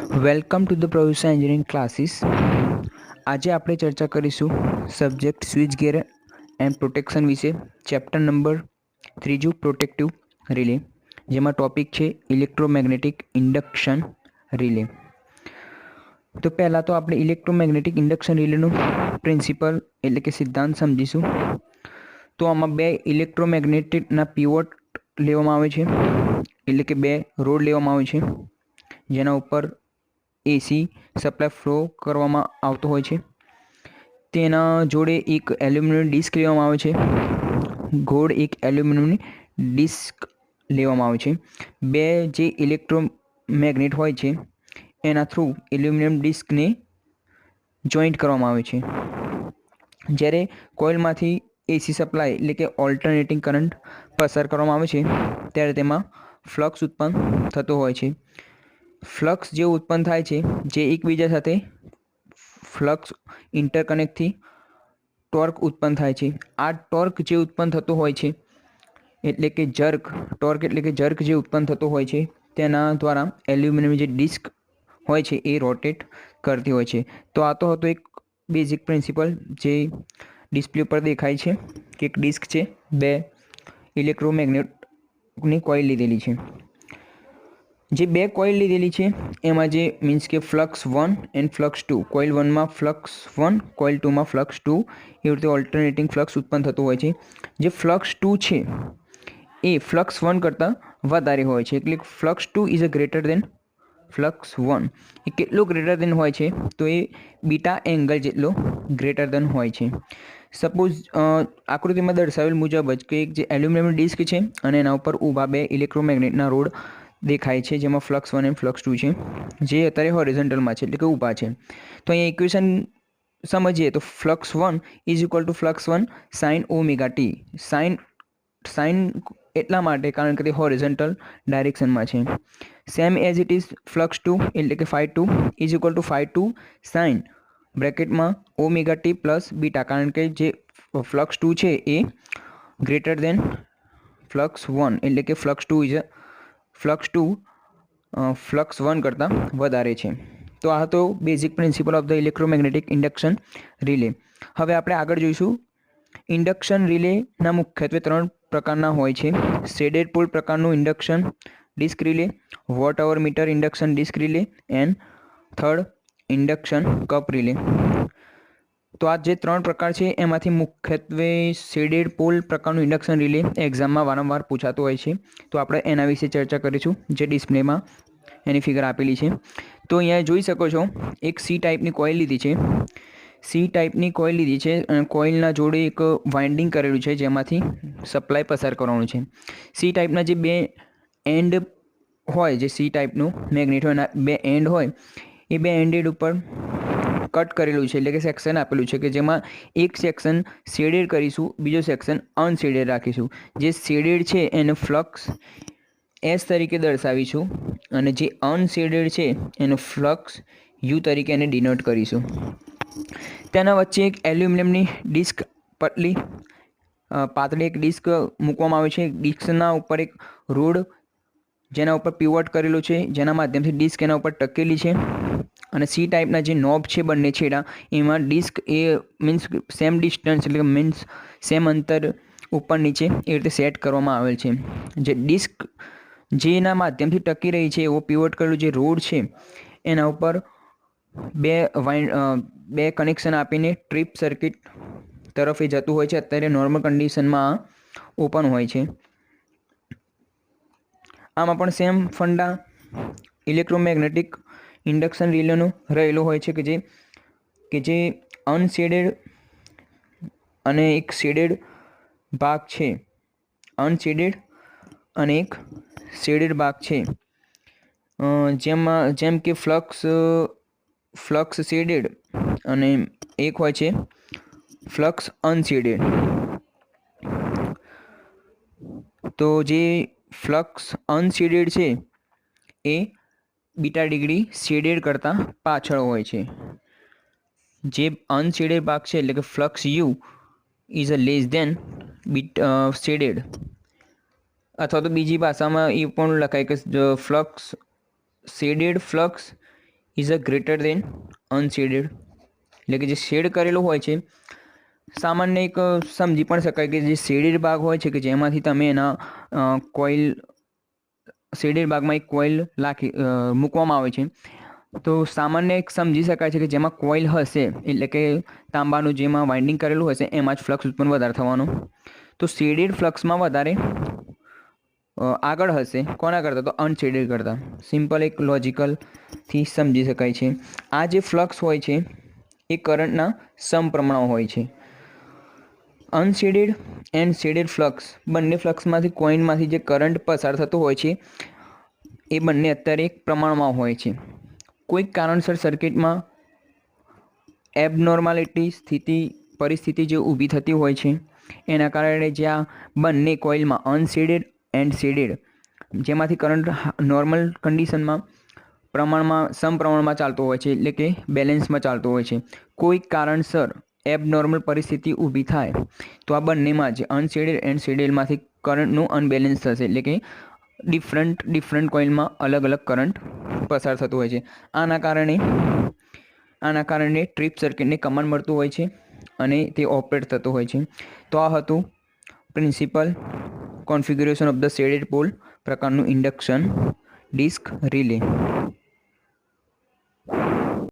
Welcome to the professor engineering classes. આજે આપણે ચર્ચા કરીશું subject switch gear and protection વિશે. ચેપ્ટર નંબર 3 પ્રોટેક્ટિવ રિલે, જેમાં ટોપિક છે ઇલેક્ટ્રોમેગ્નેટિક ઇન્ડક્શન રિલે. તો પહેલાં તો આપણે ઇલેક્ટ્રોમેગ્નેટિક ઇન્ડક્શન રિલેનું પ્રિન્સિપલ એટલે કે સિદ્ધાંત સમજીશું. તો આમાં બે ઇલેક્ટ્રોમેગ્નેટિકના પીવોટ લેવામાં આવે છે, એટલે કે બે રોડ લેવામાં આવે છે જેના ઉપર એસી સપ્લાય ફ્લો કરવામાં આવતો હોય છે. તેના જોડે એક એલ્યુમિનિયમ ડિસ્ક લેવામાં આવે છે, ગોળ એક એલ્યુમિનિયમની ડિસ્ક લેવામાં આવે છે. બે જે ઇલેક્ટ્રોમેગ્નેટ હોય છે એના થ્રુ એલ્યુમિનિયમ ડિસ્કને જોઈન્ટ કરવામાં આવે છે. જ્યારે કોઇલમાંથી એસી સપ્લાય એટલે કે ઓલ્ટરનેટિંગ કરંટ પસાર કરવામાં આવે છે ત્યારે તેમાં ફ્લક્સ ઉત્પન્ન થતો હોય છે. ફ્લક્સ જે ઉત્પન્ન થાય છે જે એકબીજા સાથે ફ્લક્સ ઇન્ટરકનેક્ટથી ટોર્ક ઉત્પન્ન થાય છે. આ ટોર્ક જે ઉત્પન્ન થતો હોય છે એટલે કે જર્ક જે ઉત્પન્ન થતો હોય છે તેના દ્વારા એલ્યુમિનિયમ જે ડિસ્ક હોય છે એ રોટેટ કરતી હોય છે. તો આ તો હતો એક બેઝિક પ્રિન્સિપલ જે ડિસ્પ્લે પર દેખાય છે કે એક ડિસ્ક છે, બે ઇલેક્ટ્રોમેગ્નેટની કોઇલ લીધેલી છે. જે બે કોઇલ લીધેલી છે એમાં જે મીન્સ કે ફ્લક્સ 1 એન્ડ ફ્લક્સ 2, કોઇલ 1માં ફ્લક્સ 1, કોઇલ 2માં ફ્લક્સ 2, એવી રીતે ઓલ્ટરનેટિંગ ફ્લક્સ ઉત્પન્ન થતું હોય છે. જે ફ્લક્સ 2 છે એ ફ્લક્સ 1 કરતાં વધારે હોય છે, એટલે flux 2 is a greater then flux 1. એ કેટલો ગ્રેટર દેન હોય છે તો એ બીટા એંગલ જેટલો ગ્રેટર દેન હોય છે. સપોઝ આકૃતિમાં દર્શાવેલ મુજબ જ કે એક જે એલ્યુમિનિયમ ડિસ્ક છે અને એના ઉપર ઊભા બે ઇલેક્ટ્રોમેગ્નેટના રોડ દેખાય છે જેમાં ફ્લક્સ 1 એન્ડ ફ્લક્સ 2 છે, જે અત્યારે હોરિઝોન્ટલમાં છે એટલે કે ઊભા છે. તો અહીંયા ઇક્વેશન સમજીએ તો flux 1 is equal to flux 1 sine omega t. Sine એટલા માટે કારણ કે તે હોરિઝોન્ટલ ડાયરેક્શનમાં છે. Same as it is flux 2 એટલે કે phi 2 is equal to phi 2 sine બ્રેકેટમાં ઓમેગા ટી પ્લસ બીટા, કારણ કે જે ફ્લક્સ 2 છે એ ગ્રેટર દેન ફ્લક્સ 1 એટલે કે ફ્લક્સ 2 ફ્લક્સ 1 કરતાં વધારે છે. તો આ તો basic principal of the electromagnetic induction relay. હવે આપણે આગળ જોઈશું. ઇન્ડક્શન રિલેના મુખ્યત્વે 3 પ્રકારના હોય છે. શેડેડ પોલ પ્રકારનું induction disc relay, watt hour meter induction disc relay and third induction cup relay. તો આ જે 3 પ્રકાર છે એમાંથી મુખ્યત્વે શેડેડ પોલ પ્રકારનું ઇન્ડક્શન રિલે એક્ઝામમાં વારંવાર પૂછાતું હોય છે. તો આપણે એના વિશે ચર્ચા કરીશું, જે ડિસ્પ્લેમાં એની ફિગર આપેલી છે. તો અહીંયા જોઈ શકો છો એક સી ટાઈપની કોઇલ લીધી છે. અને કોઇલના જોડે એક વાઇન્ડિંગ કરેલું છે જેમાંથી સપ્લાય પસાર કરવાનું છે. સી ટાઈપના જે બે એન્ડ હોય, જે સી ટાઈપનું મેગ્નેટ હોય એના બે એન્ડ હોય, એ બે એન્ડેડ ઉપર કટ કરેલું છે એટલે કે સેક્શન આપેલું છે કે જેમાં એક સેક્શન શેડેડ કરીશું, બીજો સેક્શન અનશેડેડ રાખીશું. જે શેડેડ છે એને ફ્લક્સ એસ તરીકે દર્શાવીશું અને જે અનશેડેડ છે એનો ફ્લક્સ યુ તરીકે એને ડિનોટ કરીશું. તેના વચ્ચે એક એલ્યુમિનિયમની ડિસ્ક પાતળી એક ડિસ્ક મૂકવામાં આવે છે. ડિસ્કના ઉપર એક રોડ જેના ઉપર પીવોટ કરેલું છે, જેના માધ્યમથી ડિસ્ક એના ઉપર ટકેલી છે. અને સી ટાઈપના જે નોબ છે બંને છેડા, એમાં ડિસ્ક એ મીન્સ સેમ ડિસ્ટન્સ એટલે કે મીન્સ સેમ અંતર ઉપર નીચે એ રીતે સેટ કરવામાં આવેલ છે. જે ડિસ્ક જેના માધ્યમથી ટકી રહી છે એવો પીવોટ કરેલું જે રોડ છે એના ઉપર બે કનેક્શન આપીને ટ્રીપ સર્કિટ તરફ એ જતું હોય છે. અત્યારે નોર્મલ કન્ડિશનમાં ઓપન હોય છે. આમાં પણ સેમ ફંડા ઇલેક્ટ્રોમેગ્નેટિક ઇન્ડક્શન રિલેનો રહેલો હોય છે કે જે અનશેડેડ અને એક શેડેડ ભાગ છે, અનશેડેડ અને એક શેડેડ ભાગ છે. જેમ કે ફ્લક્સ શેડેડ અને એક હોય છે ફ્લક્સ અનશેડેડ. તો જે ફ્લક્સ અનશેડેડ છે એ બીટા ડિગ્રી શેડેડ કરતાં પાછળ હોય છે. જે અનશેડેડ ભાગ છે એટલે કે flux u is a less than shaded, અથવા તો બીજી ભાષામાં એ પણ લખાય કે flux shaded flux is a greater than unshaded, એટલે કે જે શેડ કરેલું હોય છે સામાન્ય એક સમજી પણ શકાય કે જે શેડેડ ભાગ હોય છે કે જેમાંથી તમે એના કોઇલ શેડેડ ભાગમાં એક કોઇલ મૂકવામાં આવે છે, તો સામાન્ય એક સમજી શકાય છે કે જેમાં કોઇલ હશે એટલે કે તાંબાનું જેમાં વાઇન્ડિંગ કરેલું હશે એમાં જ ફ્લક્સ ઉત્પન્ન વધારે થવાનો. તો શેડેડ ફ્લક્સમાં વધારે આગળ હશે કોના કરતાં, તો અનશેડેડ કરતાં. સિમ્પલ એક લોજિકલથી સમજી શકાય છે. આ જે ફ્લક્સ હોય છે એ કરંટના સમપ્રમાણમાં હોય છે. અનશેડેડ એન્ડ શેડેડ ફ્લક્સ, બંને ફ્લક્સમાંથી કોઇલમાંથી જે કરંટ પસાર થતો હોય છે એ બંને અત્યારે એક પ્રમાણમાં હોય છે. કોઈક કારણસર સર્કિટમાં એબનોર્માલિટી પરિસ્થિતિ જે ઊભી થતી હોય છે એના કારણે જ્યાં બંને કોઇલમાં અનશેડેડ એન્ડ શેડેડ જેમાંથી કરંટ નોર્મલ કન્ડિશનમાં સમપ્રમાણમાં ચાલતો હોય છે, એટલે કે બેલેન્સમાં ચાલતો હોય છે. કોઈક કારણસર એબનોર્મલ પરિસ્થિતિ ઊભી થાય તો આ બંનેમાં જ અનશેડેડ એન્ડ શેડેડમાંથી કરંટનું અનબેલેન્સ થશે, એટલે કે ડિફરન્ટ કોઇલમાં અલગ અલગ કરંટ પસાર થતો હોય છે. આના કારણે ટ્રીપ સર્કિટને કમાન્ડ મળતું હોય છે અને તે ઓપરેટ થતું હોય છે. તો આ હતું principle configuration of the shaded pole પ્રકારનું ઇન્ડક્શન ડિસ્ક રિલે.